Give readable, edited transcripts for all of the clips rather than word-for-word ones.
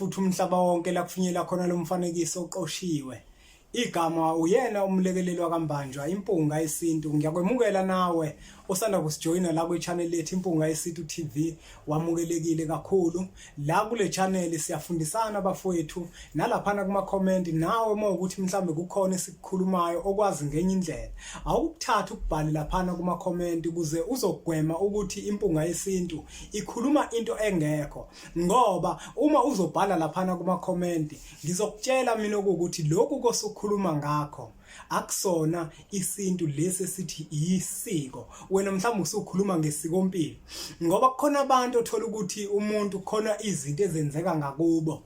futhi umhlaba wonke la kufinyela khona lo mfanekiso oqoshiwe. Igama uyena umlekeleli wakambanjwa impunga yesintu. Ngiyakwemukela nawe osanda kusijoyina la kwi-channel lethu impunga yesintu TV. Wamukelekile kakhulu la kule channel siyafundisana bafowethu nalaphana kuma comment. Nawe mawukuthi mhlambe kukhona esikukhulumayo okwazi ngenye indlela, awukuthatha ukubhale laphana kuma comment ukuze uzogwema ukuthi impunga yesintu ikhuluma into engekho. Ngoba uma uzobhala laphana kuma comment ngizokutshela mina ukuthi lokhu kosukhuluma ngakho akusona isintu lesi sithi isiko. Wena mhlawumbe usukhuluma ngesikompilo ngoba kukhona abantu othola ukuthi umuntu khona izinto ezenzeka ngakubo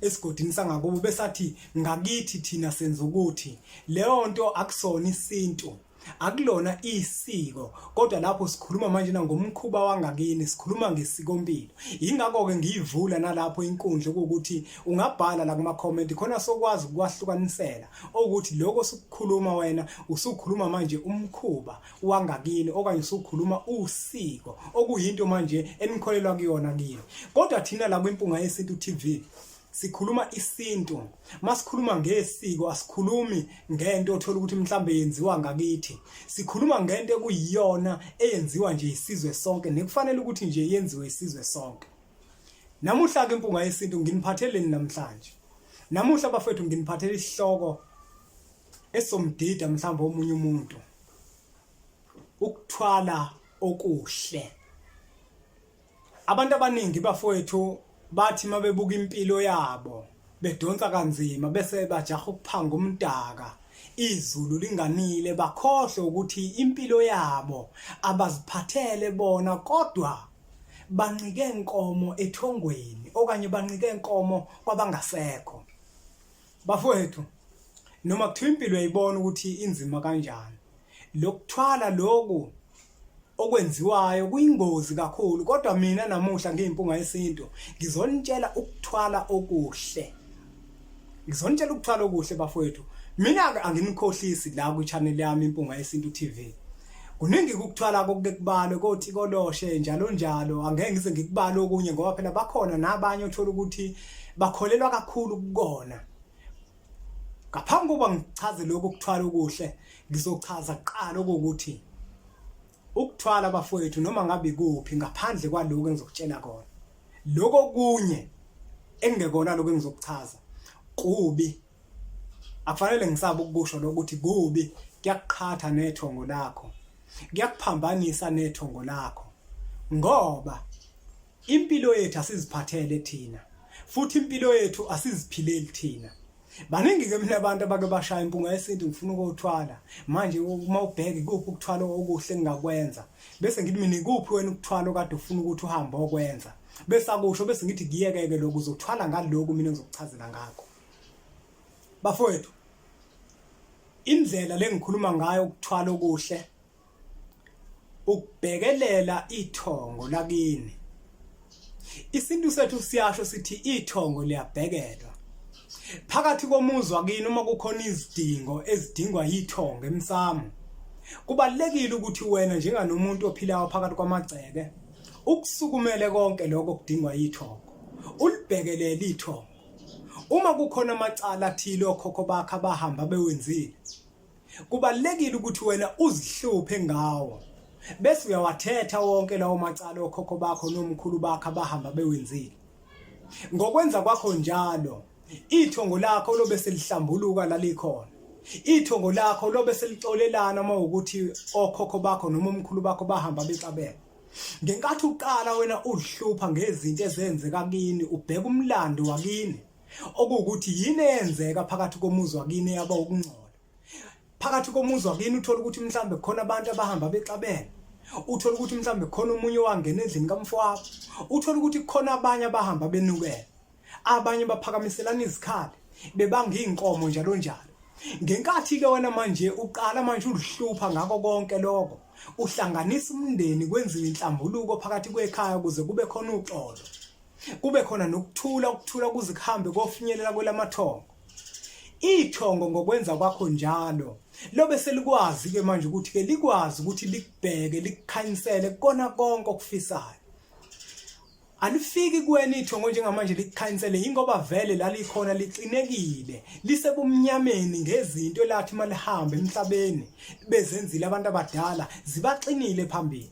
esigodini sangakubo besathi ngakithi thina senza ukuthi. Leyo nto akusona isintu, akulona isiko, kodwa lapho sikhuluma manje ngomkhuba wangakini, sikhuluma ngesikompilo. Ingakho ke ngiyivula nalapho inkundla ukuthi ungabhala la kuma comment khona sokwazi ukwahlukanisela ukuthi lokho sikukhuluma wena usukhuluma manje umkhuba wangakini okanye usukhuluma usiko okuyinto manje enikholelwa kuyona kini. Kodwa thina la kwimpunga yesintu TV sikhuluma isintu. Masikhuluma ngesiko asikhulumi ngento othola ukuthi mhlambe yenziwa ngakithi. Sikhuluma ngento ekuyiyona eyenziwa nje isizwe sonke nekufanele ukuthi nje yenziwe isizwe sonke. Namuhla ke impunga yesintu nginiphatheleni namhlanje. Namuhla bafethu nginiphathela isihloko esomdida mhlambe omunye umuntu. Ukuthwala okuhle. Abantu abaningi bafowethu bathi mabebuka impilo yabo bedonsa kanzima bese bajaha ukuphanga umdaka, izulu linganile, bakhohle ukuthi impilo yabo abaziphathele bona kodwa bancike inkomo ethongweni okanye bancike inkomo kwabangasekho. Bafowethu noma kuthiwa impilo yayibona ukuthi inzima kanjani, lokuthwala lokhu okwenziwayo kuyingozi kakhulu. Kodwa mina namuhla ngiyimpunga yesintu ngizonitshela ukuthwala okuhle. Ngizonitshela ukuthwala okuhle bafowethu. Mina anginikhohlisi la ku channel yami impunga yesintu TV. Kuningi ukuthwala kokubalo kothi koloshe njalo njalo, angeke ngize ngikubala okunye ngoba phela bakhona nabanye othola ukuthi bakholelwa kakhulu kukona. Ngaphambi kokuba ngichaze lokho ukuthwala okuhle ngizochaza kuqala ukuthi ukuthwala bafowethu noma ngabe kuphi ngaphandle kwaloko engizokutshela kona, lokho kunye engekona lokho engizokuchaza kubi. Akufanele ngisabe ukusho lokuthi kubi, kuyakuqhatha nethongo lakho, kuyakuphambanisa nethongo lakho. Ngoba impilo yethu asiziphathele thina, futhi impilo yethu asiziphileli thina. Baningi ke mina abantu abake bashaya impunga yesintu ngifuna ukuthwala. Manje uma ubheke kuphi ukuthwala okuhle engakwenza bese ngithi mina ikuphi wena ukuthwala okade ufuna ukuthi uhambe okwenza, bese akusho bese ngithi ngiyekeke lokho uzothwala ngalokho mina ngizokuchazela ngakho. Bafowethu indlela lengikhuluma ngayo ukuthwala okuhle ukubhekelela ithongo lakini. Isintu sethu siyasho sithi ithongo liyabhekelwa. Phakathi komuzi wakini uma kukhona izidingo ezidingwa yithongo emsamo, kubalekile ukuthi wena njenganomuntu ophilayo phakathi kwamagceke ukusukumele konke lokho kudingwa yithongo, ulibhekelele ithongo. Uma kukhona amacala athile okhokho bakhe abahamba bewenzile, kubalekile ukuthi wena uzihluphe ngawo bese uyawathetha wonke lawo macala okhokho bakho nomkhulu bakhe abahamba bewenzile. Ngokwenza kwakho njalo ithongo lakho lobe selihlambuluka lalikhona. Ithongo lakho lobe selixolelana mawukuthi okhokho bakho noma umkhulu bakho bahamba bexabene. Ngenkathi uqala wena uhlupha ngezinto ezenzeka kini, ubheka umlando wakini okuthi yini eyenzeka phakathi komuzi wakini yaba ukungcola. Phakathi komuzi wakini uthola ukuthi mhlambe khona abantu abahamba bexabene, uthola ukuthi mhlambe khona umunye wangena endlini kamfowabo, uthola ukuthi khona abanye abahamba benukela, abanye baphakamiselana izikhali bebanga inkomo njalo njalo. Ngenkathi ke wena manje uqala manje uhlupha ngako konke lokho, uhlanganisa umndeni kwenziwe inhlambuluko phakathi kwekhaya ukuze kube khona uxolo, kube khona ukuthula kuze kuhambe kofinyelela kwelamathongo. Ithongo ngokwenza kwakho njalo lobe selikwazi ke manje ukuthi ke likwazi ukuthi likubheke likukhanyisele kona konke okufisayo. alifiki kuwena ithongo njengamanje likhansele ingoba vele lalikhona liqinekile lisebumnyameni ngezinto lathi malihamba emhlabeni bezenzile abantu abadala zibaxinile phambili.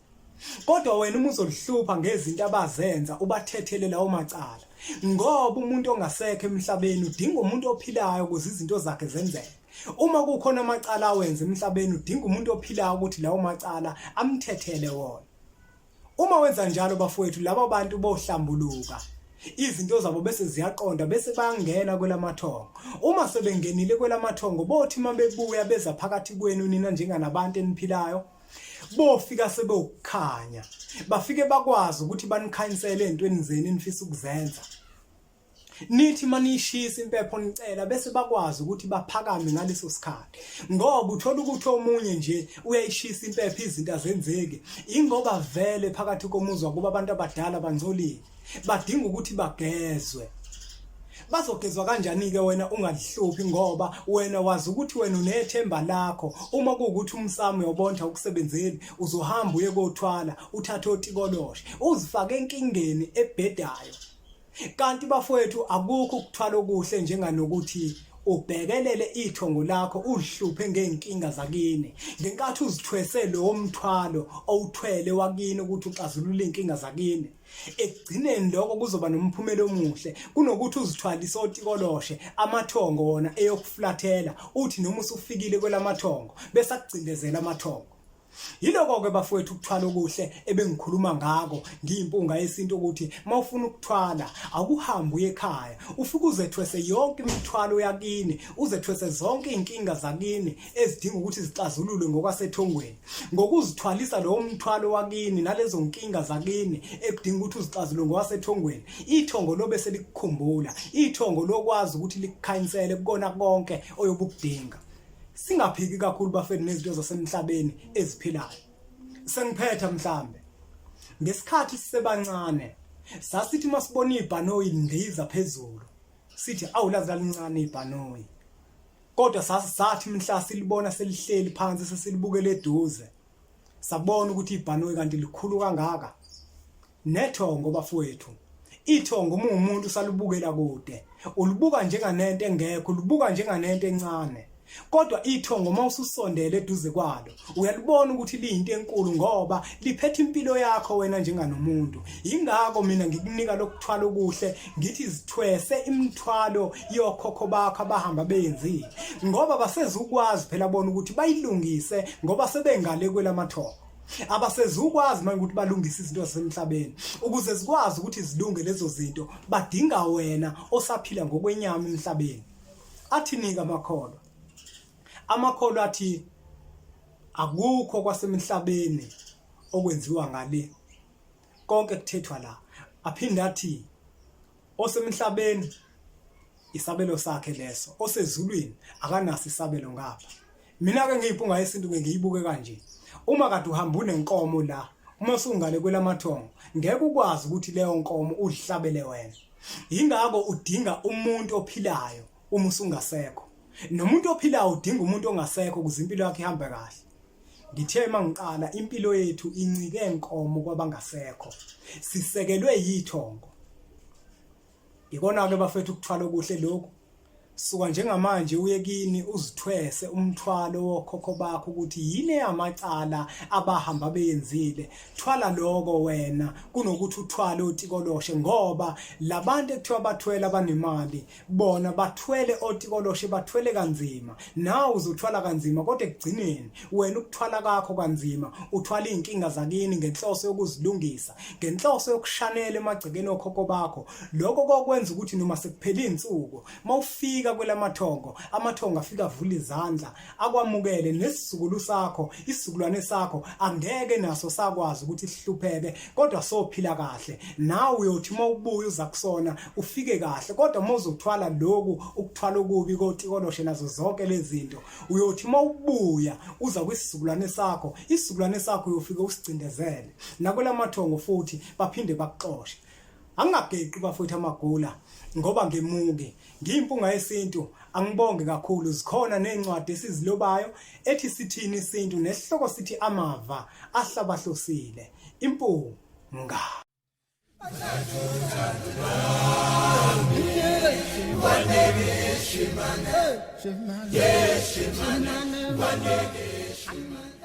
Kodwa wena uma uzolihlupha ngezinto abazenza ubathethele lawo macala ngoba umuntu ongasekho emhlabeni udinga umuntu ophilayo ukuze izinto zakhe zenzeke. Uma kukhona amacala awenza emhlabeni udinga umuntu ophilayo ukuthi lawo macala amthethele wona. Uma wenza njalo bafowethu laba bantu bohlambuluka izinto zabo bese ziyaqonda bese bayangena kwelamathongo. Uma sebengenile kwelamathongo bothi mabebuya beza phakathi kwenu nina njenganabantu eniphilayo bofika sebewukhanya bafike bakwazi ukuthi banikhansele entweni zenu enifisa ukuzenza. Nithi manishisa impepho nicela bese bakwazi ukuthi baphakame ngaleso sikhathi ngoba uthola ukuthi omunye nje uyayishisa impepho izinto azenzeki ingoba vele phakathi komuzi wakuba abantu abadala banzolile badinga ukuthi bagezwe. Bazogezwa kanjani ke wena ungalihluphi ngoba wena wazi ukuthi wena unethemba lakho. Uma kuukuthi umsamo uyobonda ukusebenzeli uzohamba uye kothwala uthathe otikoloshe uzifake enkingeni ebhedayo. Kanti bafowethu akukho ukuthwala okuhle njenganokuthi ubhekelele ithongo lakho uhluphe ngeenkinga zakini ngenkathi uzithwese lo mthwalo owuthwele wakini ukuthi uxazulule inkinga zakini. Ekugcineni lokho kuzoba nomphumela omuhle kunokuthi uzithwalise otikoloshe amathongo wona eyokuflathela uthi noma usufikile kwelamathongo bese akucindezela amathongo. Yiloko ke bafowethu ukuthwala okuhle ebengikhuluma ngako ngiyimpunga yesinto ukuthi mawufuna ukuthwala akuhambe uye ekhaya ufike uzethwese yonke imithwalo yakini uzethwese zonke inkinga zakini ezidinga ukuthi zixazululwe ngokwasethongweni ngokuzithwalisa lo mthwalo wakini nalezo nkinga zakini ekudinga ukuthi uzixazulule ngokwasethongweni. Ithongo lobe selikukhumbula ithongo lokwazi ukuthi likukhansele kukona konke oyobukudinga. Singaphiki kakhulu bafethu nezinto zasemhlabeni eziphilayo. Sengiphetha mhlambe ngesikhathi sisebancane sasithi masibona ibhanoyi lindiza phezulu sithi awulazi lalincane ibhanoyi kodwa sathi mhla silibona selihleli phansi sesilibukele eduze sabona ukuthi ibhanoyi kanti likhulu kangaka. Nethongo bafowethu ithongo uma umuntu salibukela kude ulibuka njenganento engekho ulibuka njenganento encane. Kodwa ithongo mawususondele eduze kwalo uyalibona ukuthi liyinto enkulu ngoba liphethe impilo yakho wena njenganomuntu. Ingakho mina ngikunika lokuthwala okuhle ngithi zithwese imithwalo yokhokho bakho abahamba beyenzile ngoba basezukwazi phela bona ukuthi bayilungise ngoba sebengale kwelamathongo. Abasezukwazi manje ukuthi balungise izinto zasemhlabeni ukuze zikwazi ukuthi zilunge lezo zinto badinga wena osaphila ngokwenyama emhlabeni. Athi nika amakholwa athi akukho kwasemhlabeni okwenziwa ngale konke kuthethwa la. Aphinda athi osemhlabeni isabelo sakhe leso osezulwini akanaso isabelo ngapha. Mina ke ngiyimpunga yesintu ngiyibuke kanje uma kade uhamba unenkomo la uma usungale kwelamathongo ngeke ukwazi ukuthi leyo nkomo uhlabele wena. Ingakho udinga umuntu ophilayo uma usungasekho. Nomuntu ophilayo udinga umuntu ongasekho ukuze impilo yakhe ihambe kahle. Ngithe mangiqala impilo yethu incike enkomo kwabangasekho sisekelwe yithongo. Ikona ke bafethu ukuthwala okuhle lokho suka njengamanje uye kini uzithwese umthwalo wokhokho bakho ukuthi yini amacala abahamba beyenzile. Thwala lokho wena kunokuthi uthwale otikoloshe ngoba labantu ekuthiwa bathwele abanemali bona bathwele otikoloshe bathwele kanzima. Nawe uzothwala kanzima kodwa ekugcineni wena ukuthwala kakho kanzima uthwala inkinga zakini ngenhloso yokuzilungisa ngenhloso yokushanela emagcekeni okhokho bakho. Lokho kokwenza ukuthi noma sekuphela insuku mawufika kwelamathongo amathongo afika avula izandla akwamukele nesizukulu sakho isizukulwane sakho angeke naso sakwazi ukuthi sihlupheke kodwa sophila kahle. Nawe uyothi mawubuya uza kusona ufike kahle kodwa mawuzothwala lokhu ukuthwala okubi kotikoloshe nazo zonke lezi zinto uyothi mawubuya uza kwisizukulwane sakho isizukulwane sakho uyofika usicindezele nakwelamathongo futhi baphinde bakuxoshe. Angageqi bafutha amagula ngoba ngemuke ngiyimpunga yesintu angibonge kakhulu zikhona nencwadi esizilobayo ethi sithini isintu nesihloko sithi amava ahlabahlosile impunga. Shimane, Shimane, Shimane, Shimane, Shimane,